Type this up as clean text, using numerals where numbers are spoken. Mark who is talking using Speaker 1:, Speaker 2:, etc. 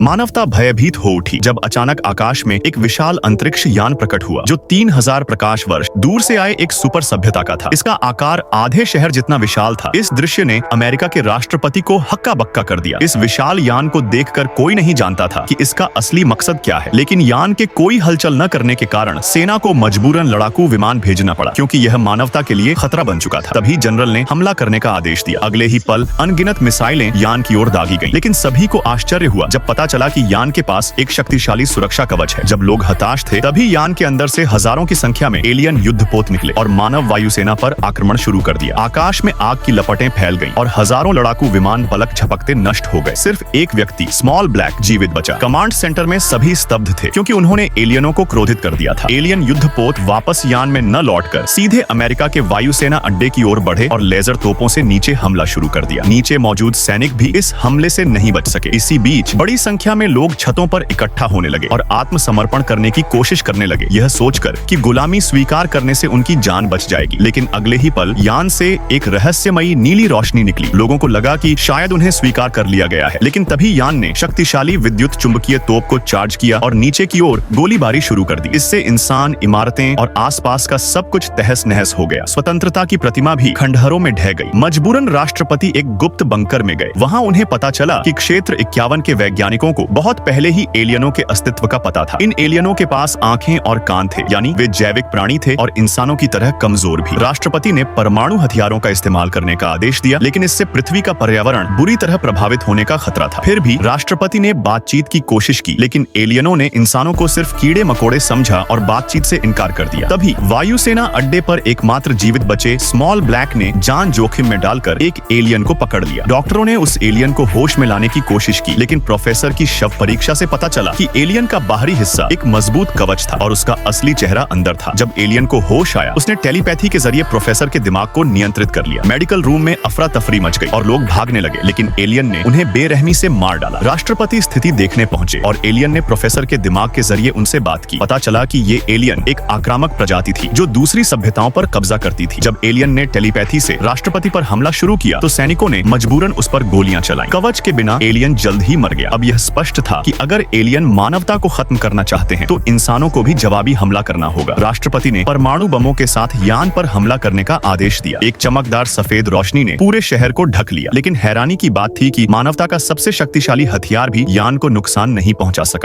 Speaker 1: मानवता भयभीत हो उठी जब अचानक आकाश में एक विशाल अंतरिक्ष यान प्रकट हुआ जो 3000 प्रकाश वर्ष दूर से आए एक सुपर सभ्यता का था। इसका आकार आधे शहर जितना विशाल था। इस दृश्य ने अमेरिका के राष्ट्रपति को हक्का बक्का कर दिया। इस विशाल यान को देखकर कोई नहीं जानता था कि इसका असली मकसद क्या है, लेकिन यान के कोई हलचल न करने के कारण सेना को मजबूरन लड़ाकू विमान भेजना पड़ा, क्योंकि यह मानवता के लिए खतरा बन चुका था। तभी जनरल ने हमला करने का आदेश दिया। अगले ही पल अनगिनत मिसाइलें यान की ओर दागी गईं, लेकिन सभी को आश्चर्य हुआ जब पता चला कि यान के पास एक शक्तिशाली सुरक्षा कवच है। जब लोग हताश थे तभी यान के अंदर से हजारों की संख्या में एलियन युद्धपोत निकले और मानव वायुसेना पर आक्रमण शुरू कर दिया। आकाश में आग की लपटें फैल गईं और हजारों लड़ाकू विमान पलक झपकते नष्ट हो गए। सिर्फ एक व्यक्ति स्मॉल ब्लैक जीवित बचा। कमांड सेंटर में सभी स्तब्ध थे, क्योंकि उन्होंने एलियनों को क्रोधित कर दिया था। एलियन युद्धपोत वापस यान में न लौटकर सीधे अमेरिका के वायुसेना अड्डे की ओर बढ़े और लेजर तोपों से नीचे हमला शुरू कर दिया। नीचे मौजूद सैनिक भी इस हमले से नहीं बच सके। इसी बीच बड़ी संख्या में लोग छतों पर इकट्ठा होने लगे और आत्मसमर्पण करने की कोशिश करने लगे, यह सोचकर कि गुलामी स्वीकार करने से उनकी जान बच जाएगी। लेकिन अगले ही पल यान से एक रहस्यमयी नीली रोशनी निकली। लोगों को लगा कि शायद उन्हें स्वीकार कर लिया गया है, लेकिन तभी यान ने शक्तिशाली विद्युत चुंबकीय तोप को चार्ज किया और नीचे की ओर गोलीबारी शुरू कर दी। इससे इंसान, इमारतें और आसपास का सब कुछ तहस नहस हो गया। स्वतंत्रता की प्रतिमा भी खंडहरों में ढह गई। मजबूरन राष्ट्रपति एक गुप्त बंकर में गए। वहां उन्हें पता चला कि क्षेत्र 51 के वैज्ञानिकों को बहुत पहले ही एलियनों के अस्तित्व का पता था। इन एलियनों के पास आंखें और कान थे, यानी वे जैविक प्राणी थे और इंसानों की तरह कमजोर भी। राष्ट्रपति ने परमाणु हथियारों का इस्तेमाल करने का आदेश दिया, लेकिन इससे पृथ्वी का पर्यावरण बुरी तरह प्रभावित होने का खतरा था। फिर भी राष्ट्रपति ने बातचीत की कोशिश की, लेकिन एलियनों ने इंसानों को सिर्फ कीड़े मकोड़े समझा और बातचीत से इनकार कर दिया। तभी वायुसेना अड्डे पर एकमात्र जीवित बचे स्मॉल ब्लैक ने जान जोखिम में डालकर एक एलियन को पकड़ लिया। डॉक्टरों ने उस एलियन को होश में लाने की कोशिश की, लेकिन प्रोफेसर की शव परीक्षा से पता चला कि एलियन का बाहरी हिस्सा एक मजबूत कवच था और उसका असली चेहरा अंदर था। जब एलियन को होश आया, उसने टेलीपैथी के जरिए प्रोफेसर के दिमाग को नियंत्रित कर लिया। मेडिकल रूम में अफरा तफरी मच गई और लोग भागने लगे, लेकिन एलियन ने उन्हें बेरहमी से मार डाला। राष्ट्रपति स्थिति देखने पहुंचे और एलियन ने प्रोफेसर के दिमाग के जरिए उनसे बात की। पता चला कि ये एलियन एक आक्रामक प्रजाति थी जो दूसरी सभ्यताओं पर कब्जा करती थी। जब एलियन ने टेलीपैथी से राष्ट्रपति पर हमला शुरू किया तो सैनिकों ने मजबूरन उस पर गोलियां चलाई। कवच के बिना एलियन जल्द ही मर गया। अब यह स्पष्ट था कि अगर एलियन मानवता को खत्म करना चाहते हैं तो इंसानों को भी जवाबी हमला करना होगा। राष्ट्रपति ने परमाणु बमों के साथ यान पर हमला करने का आदेश दिया। एक चमकदार सफेद रोशनी ने पूरे शहर को ढक लिया, लेकिन हैरानी की बात थी कि मानवता का सबसे शक्तिशाली हथियार भी यान को नुकसान नहीं पहुंचा सका।